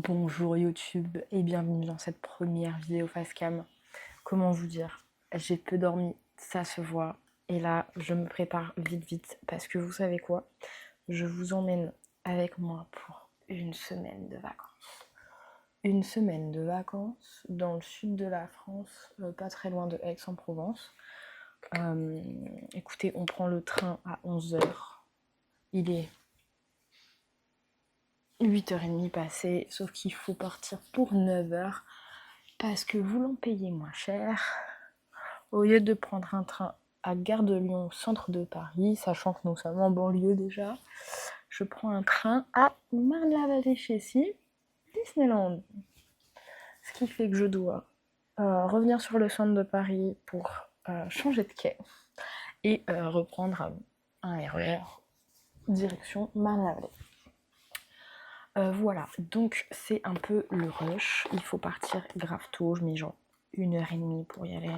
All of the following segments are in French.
Bonjour YouTube et bienvenue dans cette première vidéo facecam. Comment vous dire? J'ai peu dormi, ça se voit. Et là, je me prépare vite parce que vous savez quoi? Je vous emmène avec moi pour une semaine de vacances. Une semaine de vacances dans le sud de la France, pas très loin de Aix-en-Provence. Écoutez, on prend le train à 11 h. Il est 8h30 passées, sauf qu'il faut partir pour 9 h parce que voulant payer moins cher, au lieu de prendre un train à Gare de Lyon, centre de Paris, sachant que nous sommes en banlieue déjà, je prends un train à Marne-la-Vallée-Chessy, Disneyland. Ce qui fait que je dois revenir sur le centre de Paris pour changer de quai et reprendre un RER direction Marne-la-Vallée. Voilà, donc c'est un peu le rush. Il faut partir grave tôt, je mets genre 1h30 pour y aller.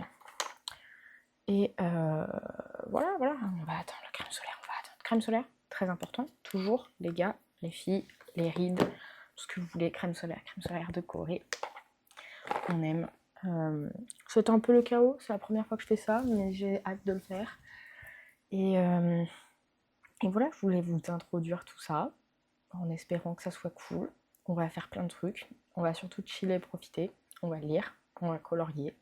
Et voilà, on va attendre la crème solaire, Crème solaire, très important, toujours, les gars, les filles, les rides, tout ce que vous voulez, crème solaire de Corée. On aime. C'est un peu le chaos, c'est la première fois que je fais ça, mais j'ai hâte de le faire. Et voilà, je voulais vous introduire tout ça, en espérant que ça soit cool. On va faire plein de trucs, on va surtout chiller et profiter, on va lire, on va colorier,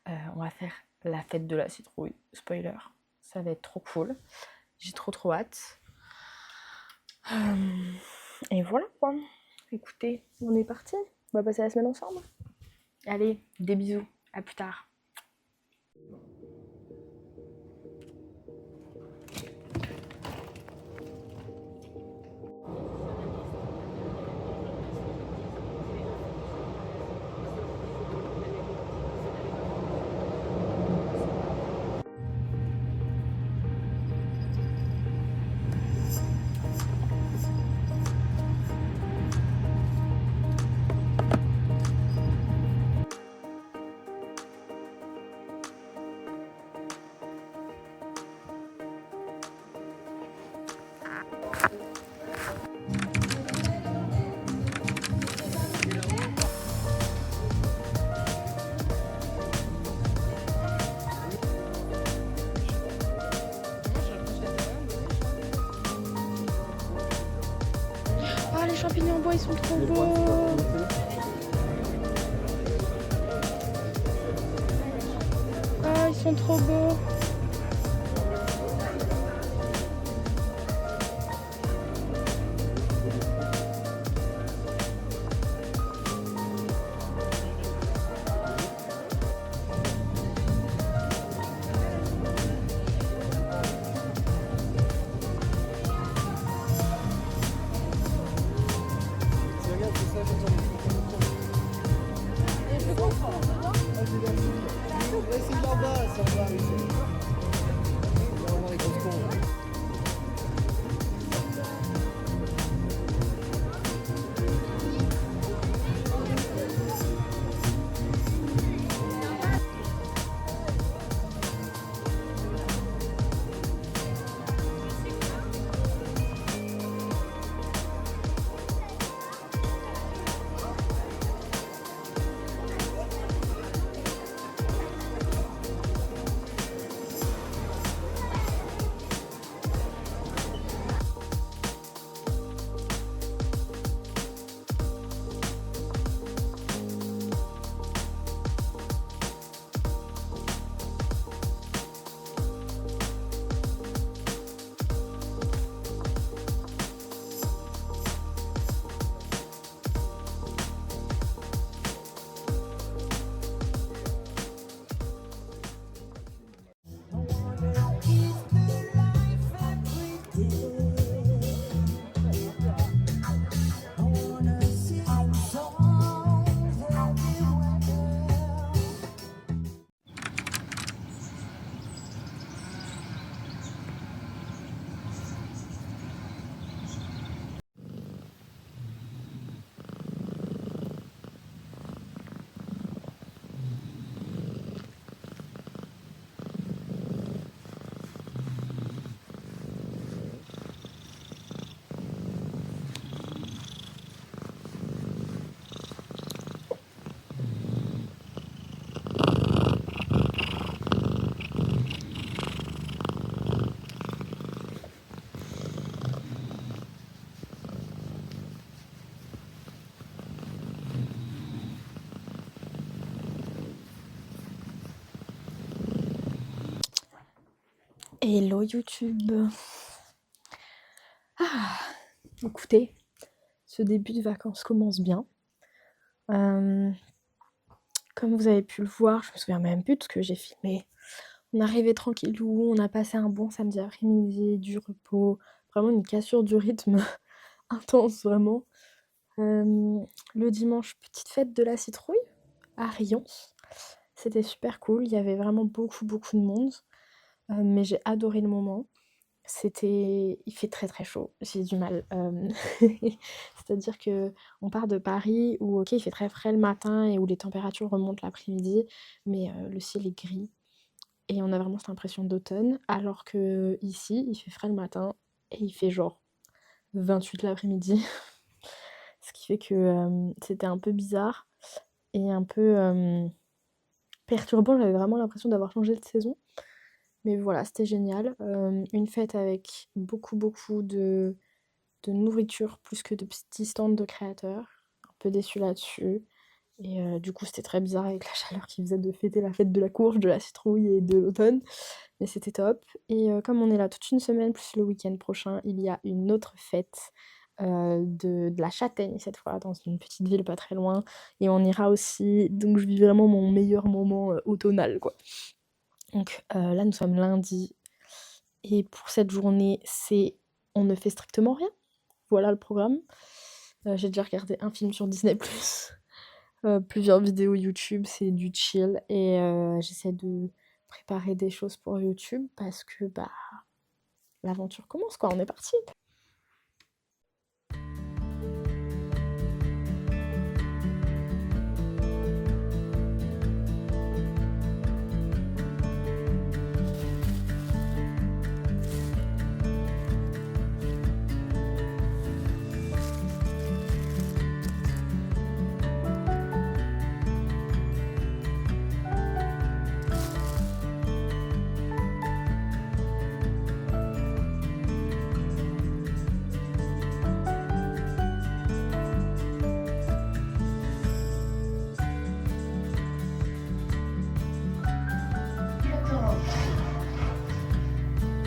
on va faire la fête de la citrouille, spoiler, ça va être trop cool, j'ai trop hâte. Et voilà quoi, écoutez, on est parti, on va passer la semaine ensemble. Allez, des bisous, à plus tard. Ah, les champignons en bois, ils sont trop beaux. Ah, ils sont trop beaux. Hello YouTube. Écoutez, ce début de vacances commence bien. Comme vous avez pu le voir, je me souviens même plus de ce que j'ai filmé. On est arrivé tranquillou, on a passé un bon samedi après-midi, du repos, vraiment une cassure du rythme intense vraiment. Le dimanche, petite fête de la citrouille à Rions. C'était super cool, il y avait vraiment beaucoup de monde, mais j'ai adoré le moment. Il fait très très chaud, j'ai du mal. C'est-à-dire que on part de Paris où OK, il fait très frais le matin et où les températures remontent l'après-midi, mais le ciel est gris et on a vraiment cette impression d'automne, alors qu'ici, il fait frais le matin et il fait genre 28 l'après-midi. Ce qui fait que c'était un peu bizarre et un peu perturbant. J'avais vraiment l'impression d'avoir changé de saison. Mais voilà, c'était génial. Une fête avec beaucoup de nourriture plus que de petits stands de créateurs. Un peu déçue là-dessus. Et du coup, c'était très bizarre avec la chaleur qui faisait de fêter la fête de la courge, de la citrouille et de l'automne. Mais c'était top. Et comme on est là toute une semaine, plus le week-end prochain, il y a une autre fête de la châtaigne cette fois, dans une petite ville pas très loin. Et on ira aussi. Donc je vis vraiment mon meilleur moment automnal, quoi. Donc là, nous sommes lundi. Et pour cette journée, on ne fait strictement rien. Voilà le programme. J'ai déjà regardé un film sur Disney+, plusieurs vidéos YouTube, c'est du chill. Et j'essaie de préparer des choses pour YouTube parce que l'aventure commence quoi, on est parti.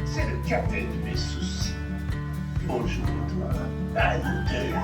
C'est le cadet de mes soucis. Bonjour, toi. À nous deux.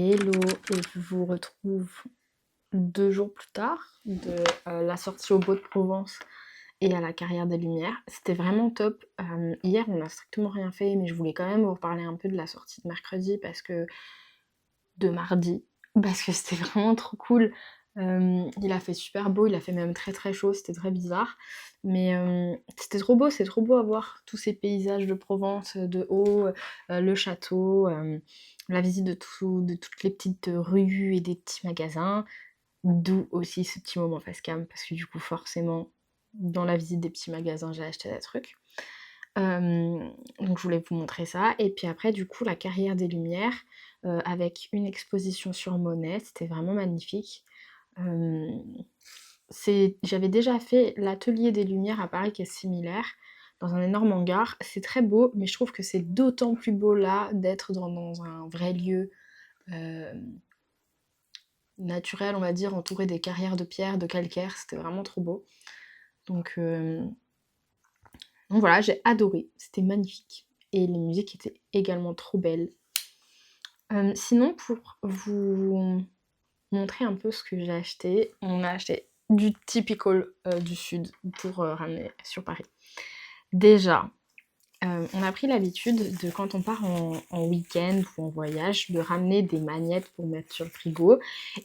Hello, et je vous retrouve 2 jours plus tard de la sortie au Beau de Provence et à la Carrière des Lumières. C'était vraiment top. Hier, on n'a strictement rien fait, mais je voulais quand même vous reparler un peu de la sortie de mercredi de mardi, parce que c'était vraiment trop cool. Il a fait super beau, il a fait même très très chaud, c'était très bizarre. Mais c'était trop beau, c'est trop beau à voir tous ces paysages de Provence de haut, le château, la visite de toutes les petites rues et des petits magasins. D'où aussi ce petit moment face cam, parce que du coup forcément, dans la visite des petits magasins, j'ai acheté des trucs. Donc je voulais vous montrer ça. Et puis après, du coup, la Carrière des Lumières, avec une exposition sur Monet, c'était vraiment magnifique. J'avais déjà fait l'Atelier des Lumières à Paris qui est similaire, dans un énorme hangar. C'est très beau, mais je trouve que c'est d'autant plus beau là d'être dans un vrai lieu naturel, on va dire, entouré des carrières de pierre, de calcaire. C'était vraiment trop beau. Donc voilà, j'ai adoré. C'était magnifique. Et les musiques étaient également trop belles. Sinon, pour vous montrer un peu ce que j'ai acheté, on a acheté du typical du sud pour ramener sur Paris. Déjà, on a pris l'habitude de, quand on part en week-end ou en voyage, de ramener des magnettes pour mettre sur le frigo.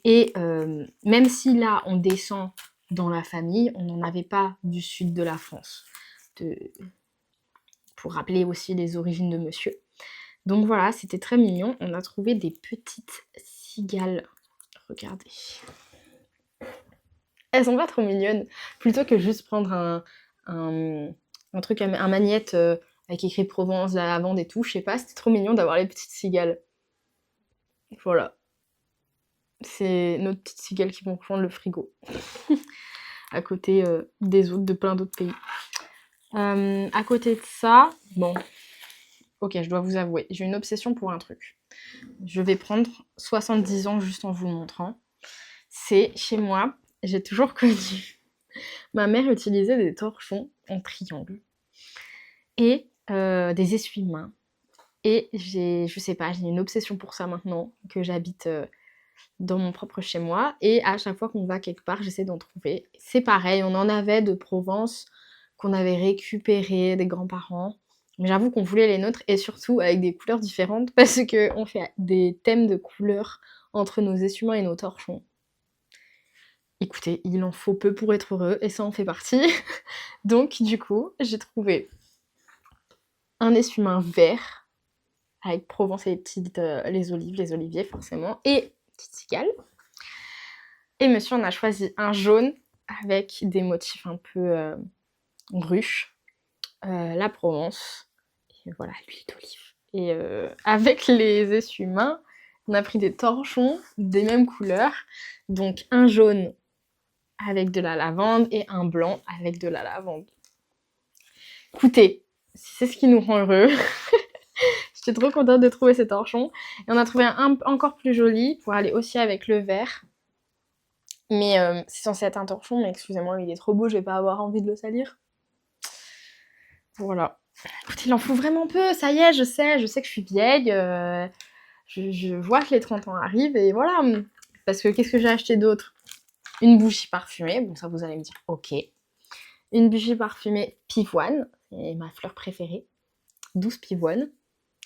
Et même si là, on descend dans la famille, on n'en avait pas du sud de la France. Pour rappeler aussi les origines de monsieur. Donc voilà, c'était très mignon. On a trouvé des petites cigales. Regardez. Elles sont pas trop mignonnes. Plutôt que juste prendre un truc, un magnette avec écrit Provence, la lavande et tout, je sais pas, c'était trop mignon d'avoir les petites cigales. Voilà. C'est nos petites cigales qui vont prendre le frigo. À côté des autres, de plein d'autres pays. À côté de ça, bon, ok, je dois vous avouer, j'ai une obsession pour un truc. Je vais prendre 70 ans juste en vous le montrant. C'est chez moi, j'ai toujours connu. Ma mère utilisait des torchons en triangle et des essuie-mains. Et je sais pas, j'ai une obsession pour ça maintenant que j'habite dans mon propre chez moi. Et à chaque fois qu'on va quelque part, j'essaie d'en trouver. C'est pareil, on en avait de Provence qu'on avait récupéré des grands-parents. Mais j'avoue qu'on voulait les nôtres et surtout avec des couleurs différentes parce qu'on fait des thèmes de couleurs entre nos essuie-mains et nos torchons. Écoutez, il en faut peu pour être heureux et ça en fait partie. Donc du coup, j'ai trouvé un essuie-main vert avec Provence et les olives, les oliviers forcément, et petite cigale. Et monsieur en a choisi un jaune avec des motifs un peu ruches, la Provence, et voilà, l'huile d'olive. Et avec les essuie-mains, on a pris des torchons des mêmes couleurs, donc un jaune avec de la lavande et un blanc avec de la lavande. Écoutez, si c'est ce qui nous rend heureux, j'étais trop contente de trouver ces torchons. Et on a trouvé un encore plus joli pour aller aussi avec le vert. Mais c'est censé être un torchon, mais excusez-moi, il est trop beau, je vais pas avoir envie de le salir. Voilà. Écoutez, il en faut vraiment peu, ça y est, je sais que je suis vieille. Je vois que les 30 ans arrivent et voilà. Parce que qu'est-ce que j'ai acheté d'autre? Une bougie parfumée, bon ça vous allez me dire ok. Une bougie parfumée pivoine, c'est ma fleur préférée. 12 pivoines.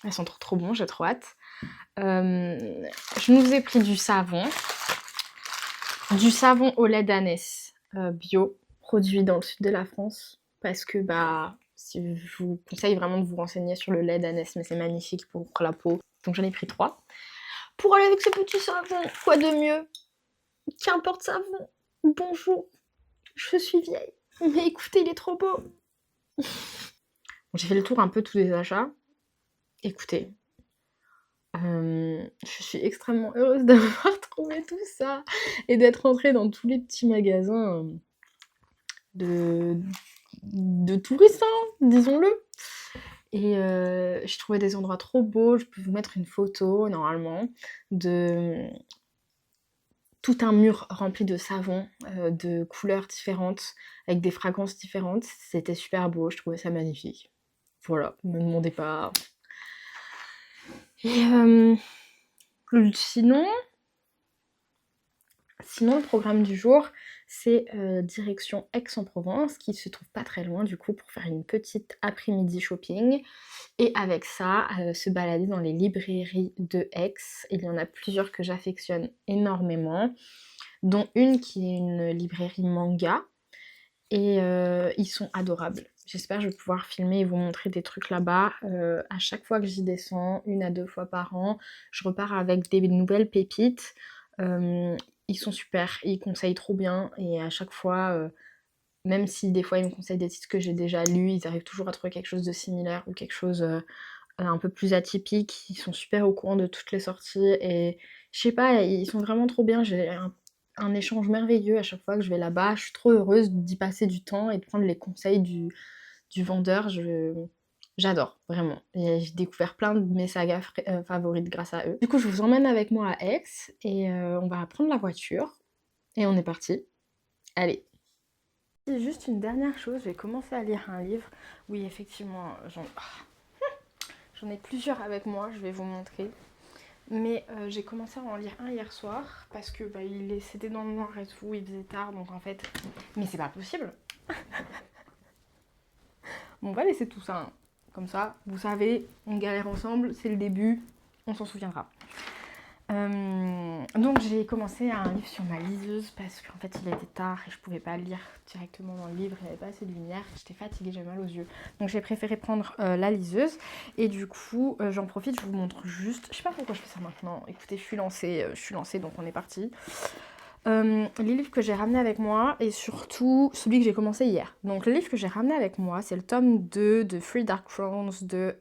Elles sont trop bonnes, j'ai trop hâte. Je nous ai pris du savon au lait d'ânesse bio, produit dans le sud de la France. Parce que si je vous conseille vraiment de vous renseigner sur le lait d'ânesse, mais c'est magnifique pour la peau. Donc j'en ai pris 3. Pour aller avec ce petit savon, quoi de mieux qu'importe savon. Bonjour, je suis vieille. Mais écoutez, il est trop beau. J'ai fait le tour un peu tous les achats. Écoutez, je suis extrêmement heureuse d'avoir trouvé tout ça et d'être entrée dans tous les petits magasins de touristes, hein, disons-le. Et j'ai trouvé des endroits trop beaux. Je peux vous mettre une photo, normalement, de tout un mur rempli de savons de couleurs différentes, avec des fragrances différentes. C'était super beau, je trouvais ça magnifique. Voilà, ne me demandez pas. Et Sinon, le programme du jour, c'est direction Aix-en-Provence, qui se trouve pas très loin du coup, pour faire une petite après-midi shopping. Et avec ça, se balader dans les librairies de Aix. Il y en a plusieurs que j'affectionne énormément, dont une qui est une librairie manga. Et ils sont adorables. J'espère que je vais pouvoir filmer et vous montrer des trucs là-bas. À chaque fois que j'y descends, 1 à 2 fois par an, je repars avec des nouvelles pépites. Ils sont super, ils conseillent trop bien et à chaque fois, même si des fois ils me conseillent des titres que j'ai déjà lus, ils arrivent toujours à trouver quelque chose de similaire ou quelque chose un peu plus atypique. Ils sont super au courant de toutes les sorties et je sais pas, ils sont vraiment trop bien. J'ai un échange merveilleux à chaque fois que je vais là-bas. Je suis trop heureuse d'y passer du temps et de prendre les conseils du vendeur. J'adore, vraiment. Et j'ai découvert plein de mes sagas favorites grâce à eux. Du coup, je vous emmène avec moi à Aix et on va prendre la voiture et on est parti. Allez. Juste une dernière chose, j'ai commencé à lire un livre. Oui, effectivement, j'en ai plusieurs avec moi, je vais vous montrer. Mais j'ai commencé à en lire un hier soir parce que c'était dans le noir et tout, il faisait tard, donc en fait... Mais c'est pas possible. Bon, on va laisser tout ça, hein. Comme ça, vous savez, on galère ensemble, c'est le début, on s'en souviendra. Donc j'ai commencé un livre sur ma liseuse parce qu'en fait il était tard et je pouvais pas lire directement dans le livre, il n'y avait pas assez de lumière, j'étais fatiguée, j'avais mal aux yeux. Donc j'ai préféré prendre la liseuse et du coup j'en profite, je vous montre juste, je sais pas pourquoi je fais ça maintenant, écoutez je suis lancée donc on est parti. Les livres que j'ai ramenés avec moi et surtout celui que j'ai commencé hier. Donc le livre que j'ai ramené avec moi c'est le tome 2 de Three Dark Crowns de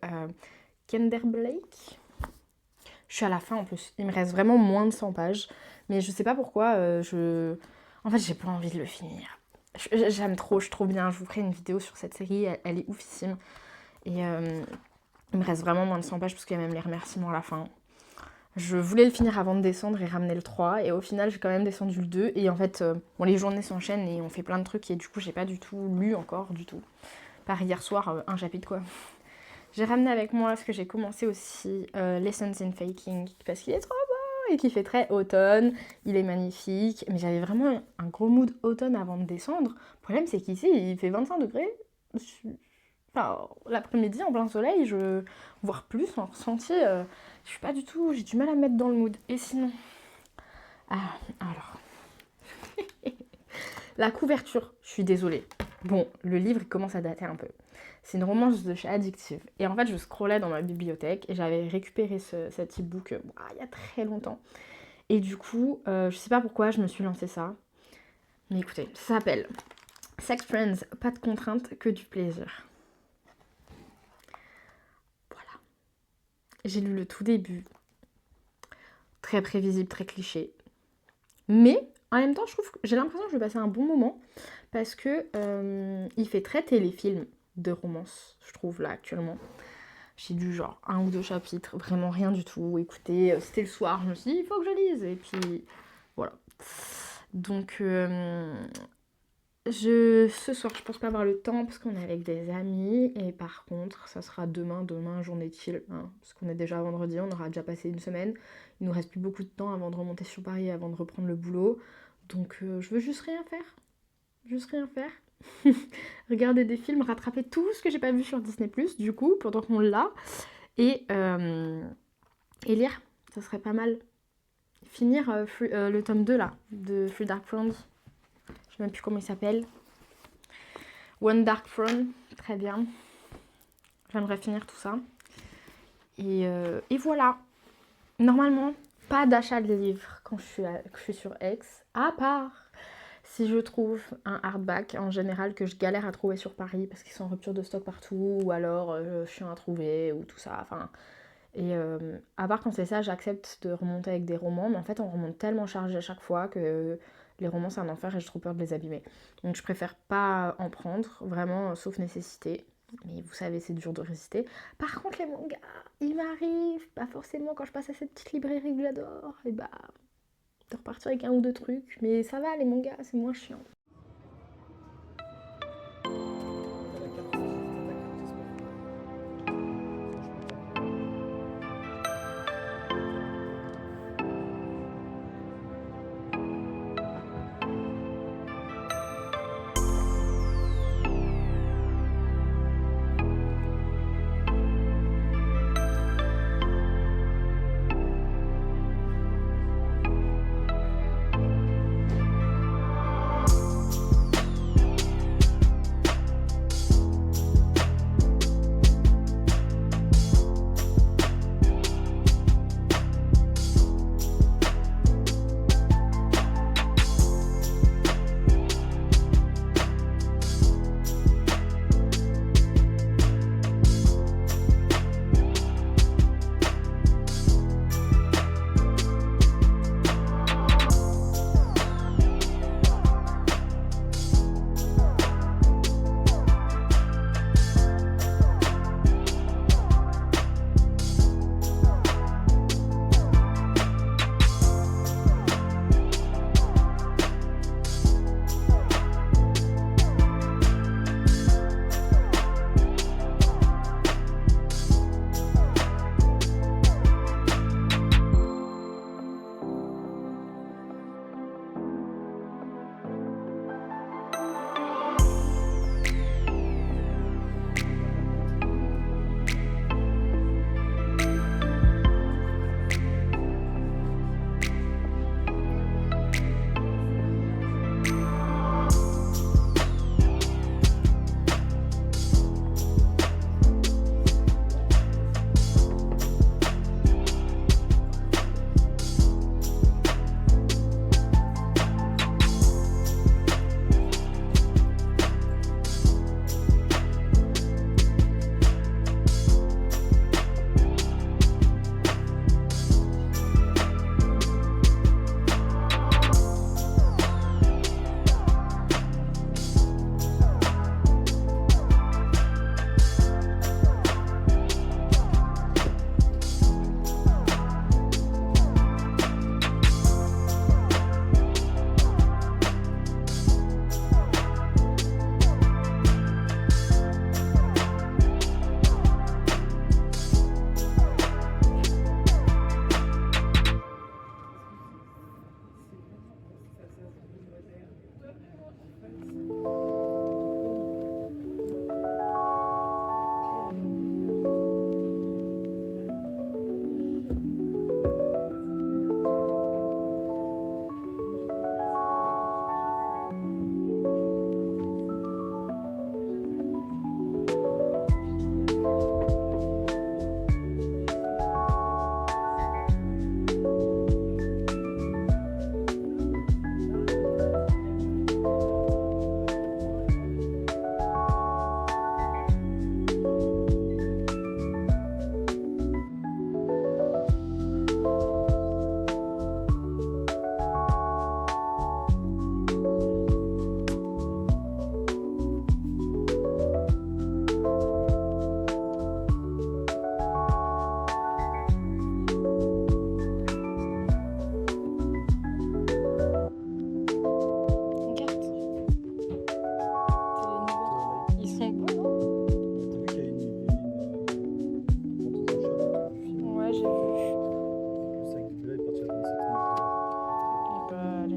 Kender Blake. Je suis à la fin en plus, il me reste vraiment moins de 100 pages, mais je sais pas pourquoi, en fait j'ai pas envie de le finir. J'aime trop, je suis trop bien, je vous ferai une vidéo sur cette série, elle est oufissime. Et il me reste vraiment moins de 100 pages parce qu'il y a même les remerciements à la fin. Je voulais le finir avant de descendre et ramener le 3, et au final j'ai quand même descendu le 2, et en fait, les journées s'enchaînent et on fait plein de trucs, et du coup j'ai pas du tout lu encore, du tout. Par hier soir, un chapitre quoi. J'ai ramené avec moi ce que j'ai commencé aussi, Lessons in Faking, parce qu'il est trop beau et qu'il fait très automne, il est magnifique, mais j'avais vraiment un gros mood automne avant de descendre. Le problème c'est qu'ici il fait 25 degrés, enfin l'après-midi en plein soleil, voire plus en ressenti, je suis pas du tout, j'ai du mal à me mettre dans le mood. Et sinon, alors, la couverture, je suis désolée. Bon, le livre il commence à dater un peu. C'est une romance de chez Addictive. Et en fait, je scrollais dans ma bibliothèque et j'avais récupéré cet e-book il y a très longtemps. Et du coup, je sais pas pourquoi je me suis lancé ça. Mais écoutez, ça s'appelle Sex Friends, pas de contraintes, que du plaisir. Voilà. J'ai lu le tout début. Très prévisible, très cliché. Mais en même temps, je trouve que j'ai l'impression que je vais passer un bon moment parce que il fait très téléfilm de romance, je trouve, là, actuellement. J'ai lu genre 1 ou 2 chapitres, vraiment rien du tout. Écoutez, c'était le soir, je me suis dit, il faut que je lise. Et puis, voilà. Donc, ce soir, je pense pas avoir le temps parce qu'on est avec des amis. Et par contre, ça sera demain, journée chill. Hein, parce qu'on est déjà vendredi, on aura déjà passé une semaine. Il nous reste plus beaucoup de temps avant de remonter sur Paris, avant de reprendre le boulot. Donc, je veux juste rien faire. Juste rien faire. Regarder des films, rattraper tout ce que j'ai pas vu sur Disney+, du coup, pendant qu'on l'a. Et lire, ça serait pas mal. Finir le tome 2 là, de Three Dark Crowns. Je sais même plus comment il s'appelle. One Dark Throne, très bien. J'aimerais finir tout ça. Et voilà. Normalement, pas d'achat de livres quand je suis sur Aix, à part si je trouve un hardback en général que je galère à trouver sur Paris parce qu'ils sont en rupture de stock partout, ou alors chiant à trouver, ou tout ça, enfin... Et à part quand c'est ça, j'accepte de remonter avec des romans, mais en fait on remonte tellement chargé à chaque fois que les romans c'est un enfer et j'ai trop peur de les abîmer. Donc je préfère pas en prendre, vraiment, sauf nécessité. Mais vous savez, c'est dur de résister. Par contre, les mangas, il m'arrive, pas forcément quand je passe à cette petite librairie que j'adore, et bah, de repartir avec 1 ou 2 trucs. Mais ça va, les mangas, c'est moins chiant.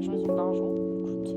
les gens ils ont de l'argent. Écoute.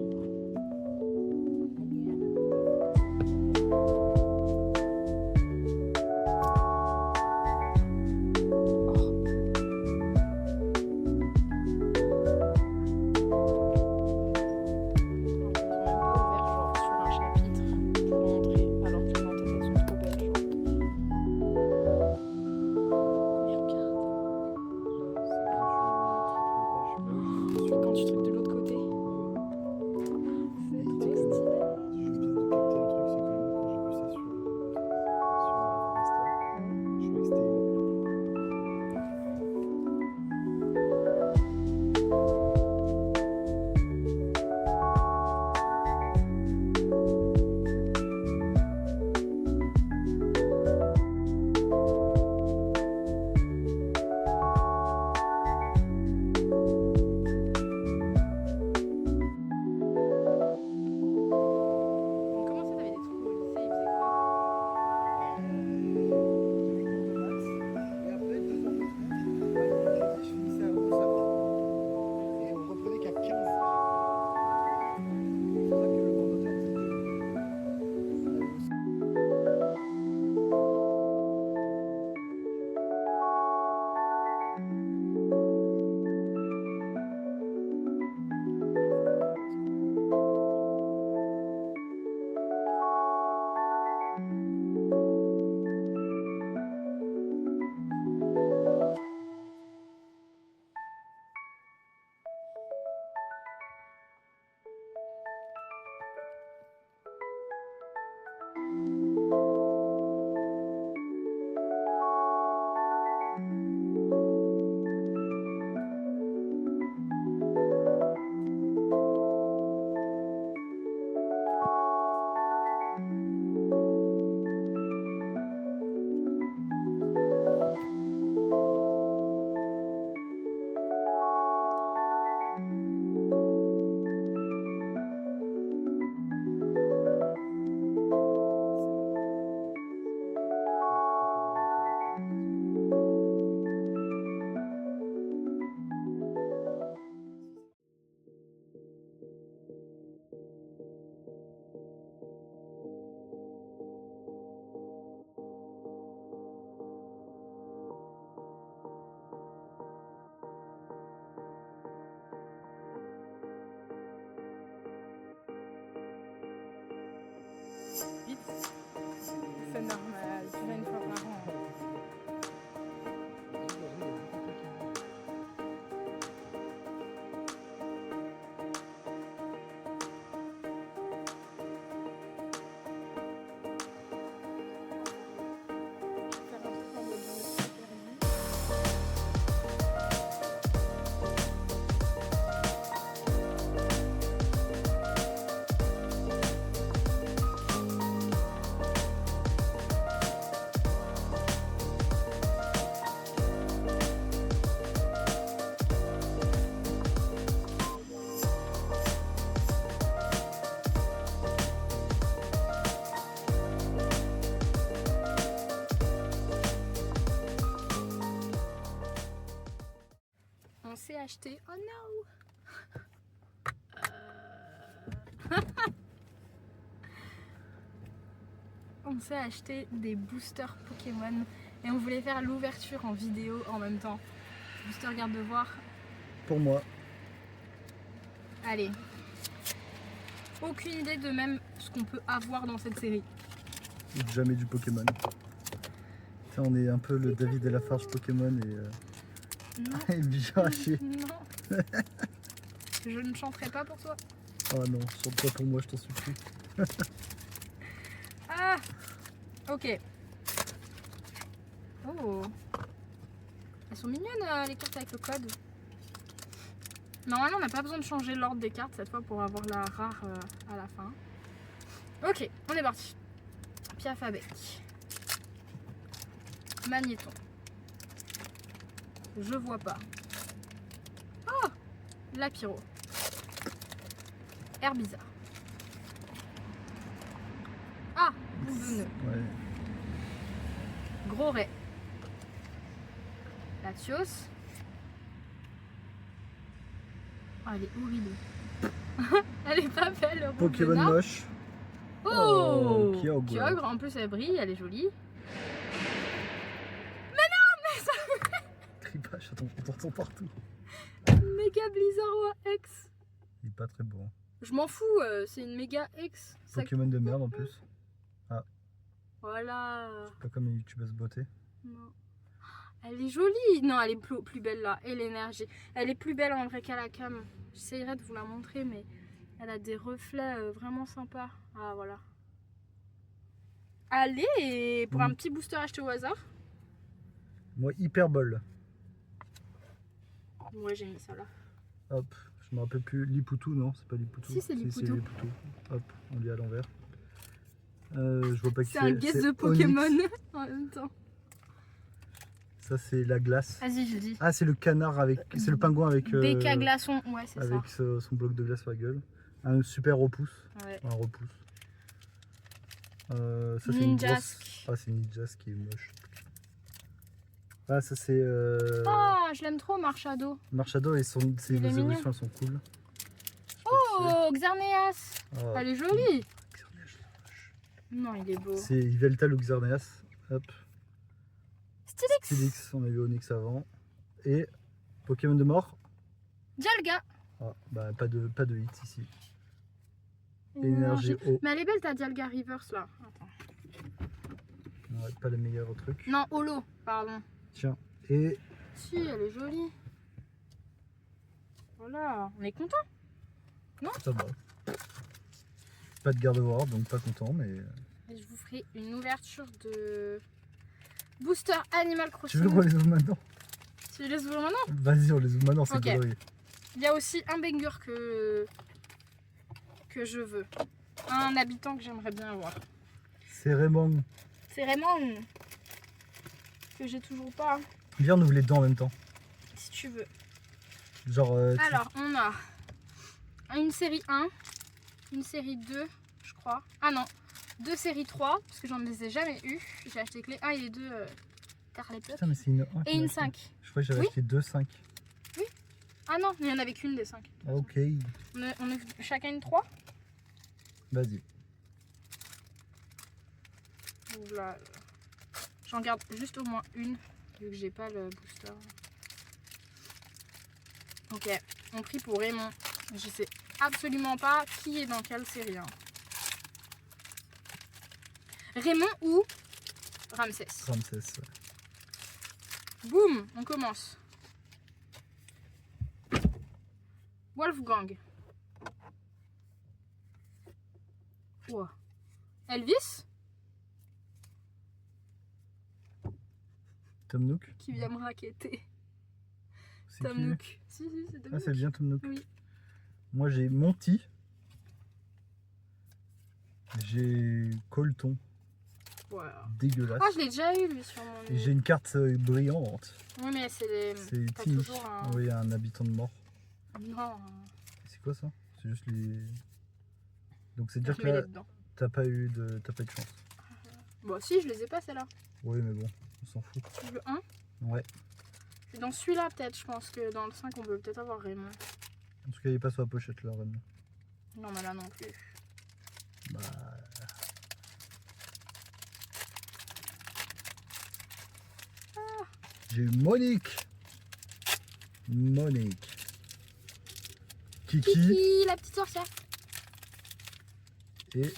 C'est normal, tu vas une fois par an. On s'est acheté. Oh no! On s'est acheté des boosters Pokémon et on voulait faire l'ouverture en vidéo en même temps. Booster garde devoir. Pour moi. Allez. Aucune idée de même ce qu'on peut avoir dans cette série. Ou jamais du Pokémon. Tiens, on est un peu le David et la Farge Pokémon et Non. et Bichon à chier. Non. Je ne chanterai pas pour toi. Oh non, chante pas pour moi, je t'en supplie. Ah. Ok. Oh. Elles sont mignonnes les cartes avec le code. Normalement on n'a pas besoin de changer l'ordre des cartes cette fois pour avoir la rare à la fin. Ok, on est parti. Piaf avec. Magnéton. Je vois pas. Oh, la pyro. Air bizarre. Ah, boule de nœud. Ouais. Gros ray. Latios. Oh, elle est horrible. Elle est pas belle, le Pokémon Roublena. moche. Oh, Kyogre. Kyogre, en plus elle brille, elle est jolie. Tripage, attends, on t'entend partout. Méga Blizzard X. Il est pas très beau. Hein. Je m'en fous, c'est une méga X. Ça- Pokémon de merde en plus. Voilà. Pas comme une youtubeuse beauté. Non. Elle est jolie. Non, elle est plus belle là. Et l'énergie. Elle est plus belle en vrai qu'à la cam. J'essayerai de vous la montrer, mais elle a des reflets vraiment sympas. Ah, voilà. Allez, pour un petit booster acheté au hasard. Moi, Hyperbole. Ouais, j'ai mis ça là. Hop, je me rappelle plus. Lipoutou, non, c'est pas Lipoutou. Si, c'est Lipoutou. Hop, on lit à l'envers. Je vois pas qui C'est un guess c'est de Onyx. Pokémon en même temps. Ça, c'est la glace. Vas-y, je le dis. Ah, c'est le canard avec. C'est le pingouin avec. BK Glaçon, ouais, c'est ça. avec son bloc de glace sur la gueule. Un super repousse. Ouais. Un repousse. Ça, c'est une grosse. Ninjask. Ah, c'est une Ninjask qui est moche. Ah, ça, c'est. Oh, je l'aime trop, Marshado. Marshado et ses Il est évolutions, mignon. elles sont cool. Oh, Xerneas. Oh, Elle est jolie. Non, il est beau. c'est Yveltal ou Xerneas. Hop. Stylix. Stylix, on a vu Onyx avant. Et Pokémon de mort. Dialga. Ah, bah, pas de hit ici. Énergie haut. Mais elle est belle ta Dialga Reverse là. Attends. Ouais, pas le meilleur truc. Non, Holo, pardon. Tiens. Et Si, elle est jolie. Voilà, on est content. ça va. Pas de garde-voir, donc pas content, mais. Et je vous ferai une ouverture de booster Animal Tu Crossing. veux qu'on les ouvre maintenant? Tu les ouvres maintenant? Vas-y, on les ouvre maintenant, c'est Ok. galerie. Il y a aussi un banger que je veux. Un habitant que j'aimerais bien avoir. C'est Raymond. C'est Raymond. Que j'ai toujours pas. Viens, on ouvre les deux en même temps. Si tu veux. Genre. Alors, on a une série 1, une série 2, je crois. Ah non, deux séries 3, parce que j'en ai jamais eu. J'ai acheté que les 1 et les 2 Carlet Pup. Putain, mais c'est une 1. Et une 5. Je crois que j'avais Oui. acheté 2 5. Ah non, il n'y en avait qu'une des 5. Ok, On a chacun une 3. vas-y. Donc là, j'en garde juste au moins une, vu que j'ai pas le booster. Ok, on prie pour Raymond. Je sais absolument pas qui est dans quelle série. Hein. Raymond ou Ramsès. Ramsès. Ouais. Boum, on commence. Wolfgang. Ouah. Elvis Tom Nook. qui vient me raqueter. C'est Tom qui lui Nook. Si, c'est Tom Ah, Nook. c'est bien Tom Nook. Oui. Moi, j'ai Monty. J'ai Colton. Voilà. Dégueulasse. Ah, je l'ai déjà eu lui sur mon. Et j'ai une carte brillante. Oui, mais c'est C'est pas Timmy. toujours un. Oui, un habitant de mort. Non, C'est quoi ça? C'est juste les. Donc c'est dire je que mets là, les dedans. t'as pas eu de chance. Bon, si, je les ai pas celles-là. Oui, mais bon, on s'en fout. Tu veux un? Ouais. C'est dans celui-là, peut-être. Je pense que dans le 5, on peut peut-être avoir Raymond. En tout cas, il est pas sur la pochette là, Ren. Non, mais là non plus. Bah. J'ai eu Monique. Monique. Kiki Kiki, la petite sorcière. et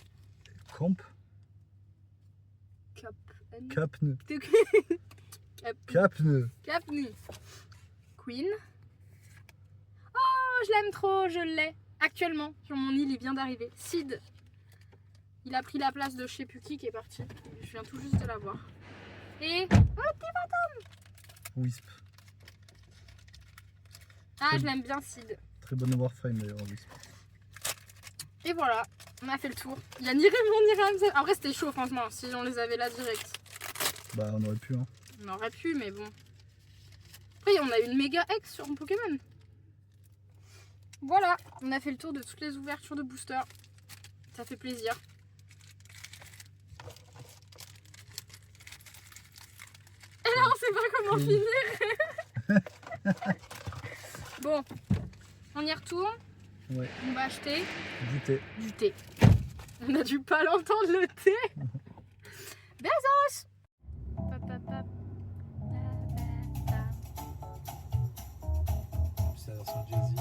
Camp. Cap. Capne. Cap. Capne. Capni. Queen. Oh, je l'aime trop, je l'ai. Actuellement, sur mon île, il vient d'arriver. Sid. Il a pris la place de je sais plus qui est parti. Je viens tout juste de la voir. Et. Wisp. Ah, je l'aime bien, Sid. Très bonne Warframe d'ailleurs, Wisp. Et voilà, on a fait le tour. Il y a ni Raymond ni Ramsès. Après, c'était chaud, franchement, si on les avait là direct. Bah, on aurait pu, hein. On aurait pu, mais bon. Après, on a une méga X sur mon Pokémon. Voilà, on a fait le tour de toutes les ouvertures de booster. Ça fait plaisir. Et là, on sait pas comment finir. Bon, on y retourne. Ouais, On va acheter du thé. du thé. On a dû pas l'entendre le thé. Bezos. C'est la version jazzy.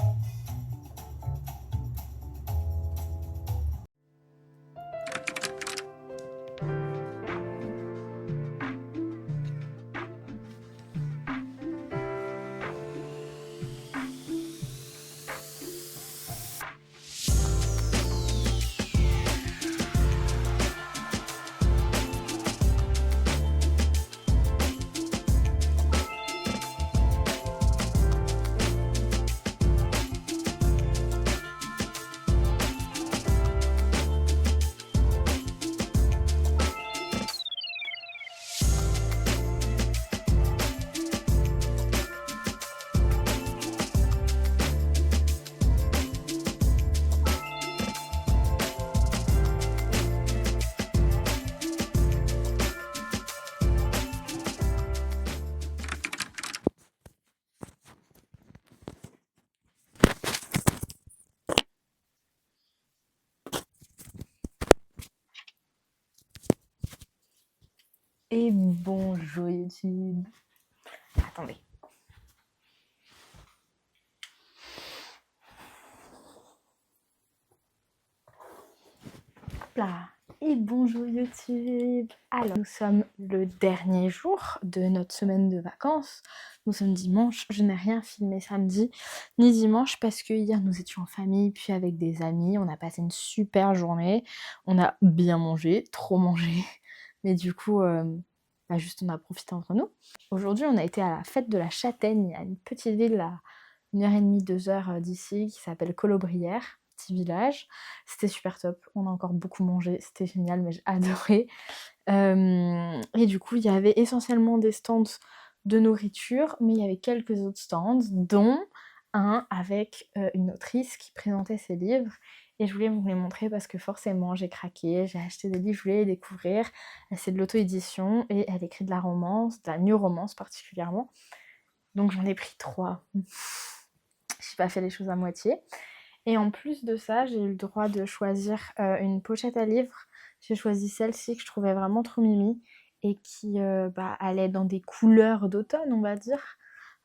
Et bonjour YouTube. Attendez. Là. Et bonjour YouTube. Alors, nous sommes le dernier jour de notre semaine de vacances. Nous sommes dimanche. Je n'ai rien filmé samedi ni dimanche parce que hier nous étions en famille puis avec des amis. On a passé une super journée. On a bien mangé, trop mangé. Mais du coup, juste on a profité entre nous. Aujourd'hui, on a été à la fête de la Châtaigne. Il y a une petite ville à 1h30, 2h d'ici qui s'appelle Colobrières. Petit village, c'était super top, on a encore beaucoup mangé, c'était génial, mais j'ai adoré. Et du coup, il y avait essentiellement des stands de nourriture, mais il y avait quelques autres stands, dont un avec une autrice qui présentait ses livres. Et je voulais vous les montrer parce que forcément, j'ai craqué, j'ai acheté des livres, je voulais les découvrir. C'est de l'auto-édition et elle écrit de la romance, de la new romance particulièrement. Donc j'en ai pris 3. J'ai pas fait les choses à moitié. Et en plus de ça, j'ai eu le droit de choisir une pochette à livres. J'ai choisi celle-ci que je trouvais vraiment trop mimi et qui allait dans des couleurs d'automne, on va dire.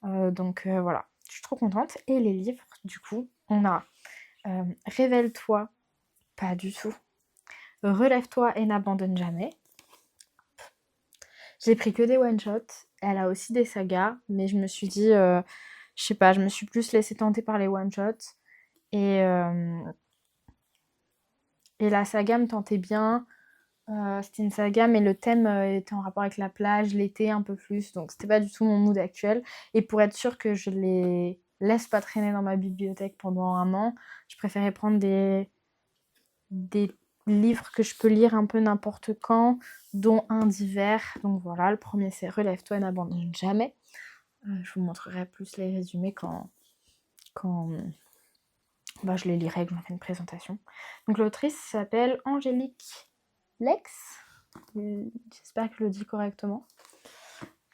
Donc voilà, je suis trop contente. Et les livres, du coup, on a Révèle-toi, pas du tout. Relève-toi et n'abandonne jamais. J'ai pris que des one-shots. Elle a aussi des sagas, mais je me suis dit, je sais pas, je me suis plus laissée tenter par les one-shots. Et la saga me tentait bien. C'était une saga, mais le thème était en rapport avec la plage, l'été un peu plus. Donc c'était pas du tout mon mood actuel. Et pour être sûre que je les laisse pas traîner dans ma bibliothèque pendant un an, je préférais prendre des livres que je peux lire un peu n'importe quand, dont un d'hiver. Donc voilà, le premier c'est Relève-toi et n'abandonne jamais. Je vous montrerai plus les résumés quand je les lirai, que j'en fais une présentation. Donc l'autrice s'appelle Angélique Lex. J'espère que je le dis correctement.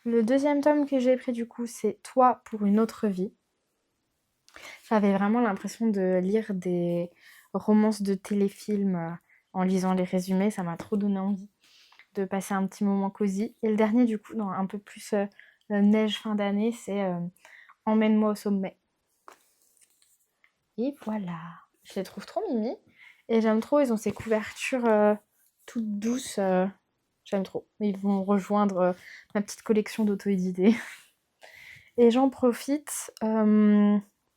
Le deuxième tome que j'ai pris du coup, c'est Toi pour une autre vie. J'avais vraiment l'impression de lire des romances de téléfilms en lisant les résumés. Ça m'a trop donné envie de passer un petit moment cosy. Et le dernier du coup, dans un peu plus neige fin d'année, c'est Emmène-moi au sommet. Et voilà, je les trouve trop mimi. Et j'aime trop, ils ont ces couvertures toutes douces. J'aime trop. Ils vont rejoindre ma petite collection d'auto-édités. Et j'en profite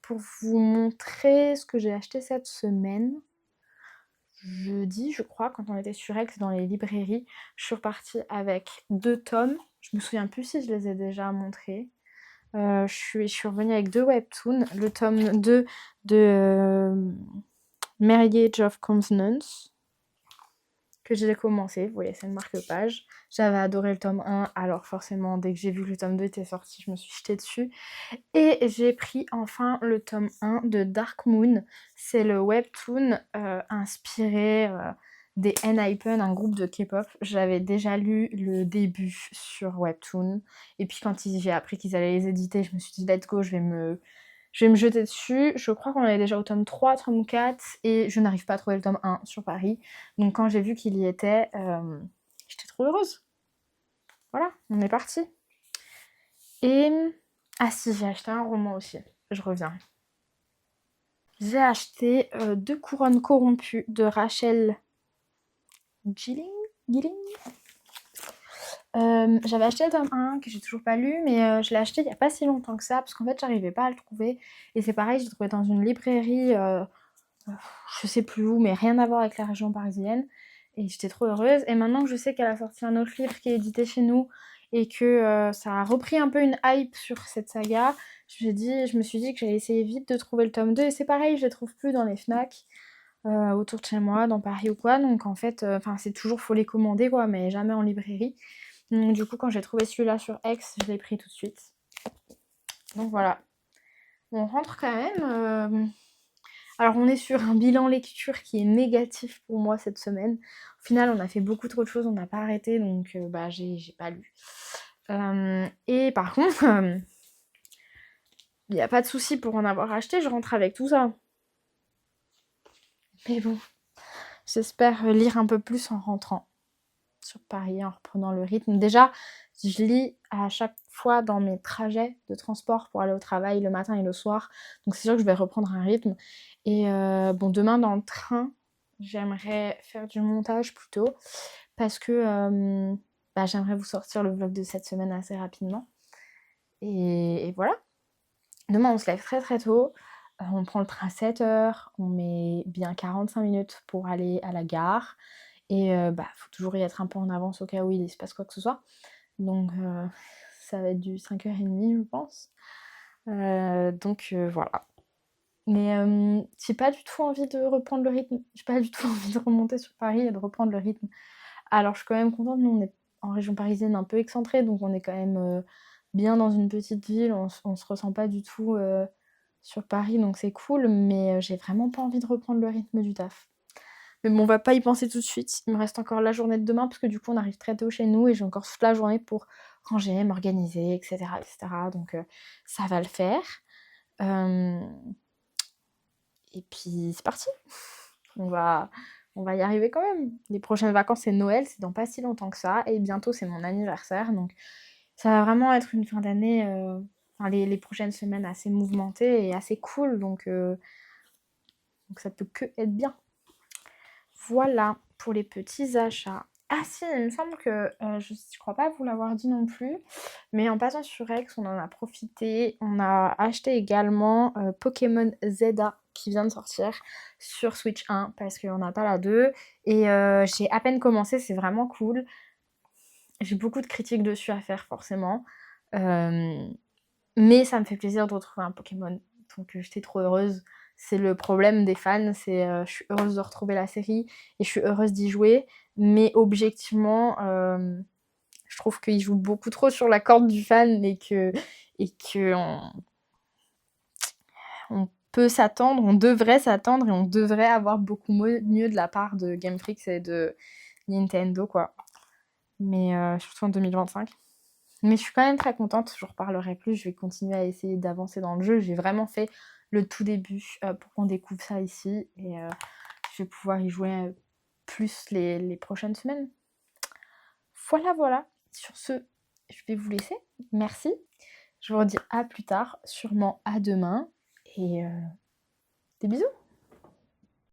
pour vous montrer ce que j'ai acheté cette semaine. Jeudi, je crois, quand on était sur Aix dans les librairies, je suis repartie avec 2 tomes. Je me souviens plus si je les ai déjà montrés. Je suis revenue avec 2 webtoons. Le tome 2 de Marriage of Consonance, que j'ai commencé. Vous voyez, c'est une marque-page. J'avais adoré le tome 1, alors forcément, dès que j'ai vu que le tome 2 était sorti, je me suis jetée dessus. Et j'ai pris enfin le tome 1 de Dark Moon. C'est le webtoon inspiré des ENHYPEN, un groupe de K-pop. J'avais déjà lu le début sur webtoon. Et puis quand j'ai appris qu'ils allaient les éditer, je me suis dit let's go, je vais me Je vais me jeter dessus. Je crois qu'on est déjà au tome 3, tome 4 et je n'arrive pas à trouver le tome 1 sur Paris. Donc quand j'ai vu qu'il y était, j'étais trop heureuse. Voilà, on est parti. Et... Ah si, j'ai acheté un roman aussi. Je reviens. J'ai acheté 2 couronnes corrompues de Rachel Gilling. J'avais acheté le tome 1 que j'ai toujours pas lu, mais je l'ai acheté il y a pas si longtemps que ça, parce qu'en fait j'arrivais pas à le trouver. Et c'est pareil, je l'ai trouvé dans une librairie, je sais plus où, mais rien à voir avec la région parisienne. Et j'étais trop heureuse. Et maintenant que je sais qu'elle a sorti un autre livre qui est édité chez nous, et que ça a repris un peu une hype sur cette saga, je me suis dit que j'allais essayer vite de trouver le tome 2. Et c'est pareil, je les trouve plus dans les FNAC. Autour de chez moi, dans Paris ou quoi, donc en fait, c'est toujours, faut les commander quoi, mais jamais en librairie. Donc du coup, quand j'ai trouvé celui-là sur Aix, je l'ai pris tout de suite. Donc voilà. On rentre quand même. Alors on est sur un bilan lecture qui est négatif pour moi cette semaine. Au final, on a fait beaucoup trop de choses, on n'a pas arrêté, donc j'ai pas lu. Et par contre, il n'y a pas de souci pour en avoir acheté, je rentre avec tout ça. Mais bon, j'espère lire un peu plus en rentrant sur Paris, en reprenant le rythme. Déjà, je lis à chaque fois dans mes trajets de transport pour aller au travail le matin et le soir. Donc c'est sûr que je vais reprendre un rythme. Et bon, demain dans le train, j'aimerais faire du montage plutôt. Parce que j'aimerais vous sortir le vlog de cette semaine assez rapidement. Et voilà. Demain, on se lève très très tôt. On prend le train à 7h. On met bien 45 minutes pour aller à la gare. Et faut toujours y être un peu en avance au cas où il se passe quoi que ce soit. Donc ça va être du 5h30 je pense. Donc voilà. Mais j'ai pas du tout envie de reprendre le rythme. J'ai pas du tout envie de remonter sur Paris et de reprendre le rythme. Alors je suis quand même contente, nous on est en région parisienne un peu excentrée, donc on est quand même bien dans une petite ville, on se ressent pas du tout sur Paris, donc c'est cool, mais j'ai vraiment pas envie de reprendre le rythme du taf. Mais bon, on va pas y penser tout de suite. Il me reste encore la journée de demain, parce que du coup, on arrive très tôt chez nous et j'ai encore toute la journée pour ranger, m'organiser, etc., etc. Donc, ça va le faire. Et puis, c'est parti. On va y arriver quand même. Les prochaines vacances, c'est Noël, c'est dans pas si longtemps que ça. Et bientôt, c'est mon anniversaire. Donc, ça va vraiment être une fin d'année, les prochaines semaines assez mouvementées et assez cool. Donc ça peut que être bien. Voilà pour les petits achats. Ah si, il me semble que, je crois pas vous l'avoir dit non plus, mais en passant sur Aix, on en a profité. On a acheté également Pokémon Zelda qui vient de sortir sur Switch 1 parce qu'on n'a pas la 2. Et j'ai à peine commencé, c'est vraiment cool. J'ai beaucoup de critiques dessus à faire forcément. Mais ça me fait plaisir de retrouver un Pokémon. Donc j'étais trop heureuse. C'est le problème des fans, c'est je suis heureuse de retrouver la série et je suis heureuse d'y jouer. Mais objectivement, je trouve qu'il joue beaucoup trop sur la corde du fan et que on peut s'attendre, on devrait s'attendre et on devrait avoir beaucoup mieux de la part de Game Freak et de Nintendo, quoi. Mais surtout en 2025. Mais je suis quand même très contente, je reparlerai plus, je vais continuer à essayer d'avancer dans le jeu. J'ai vraiment fait le tout début pour qu'on découvre ça ici et je vais pouvoir y jouer plus les prochaines semaines. Voilà. Sur ce, je vais vous laisser. Merci. Je vous redis à plus tard, sûrement à demain et des bisous.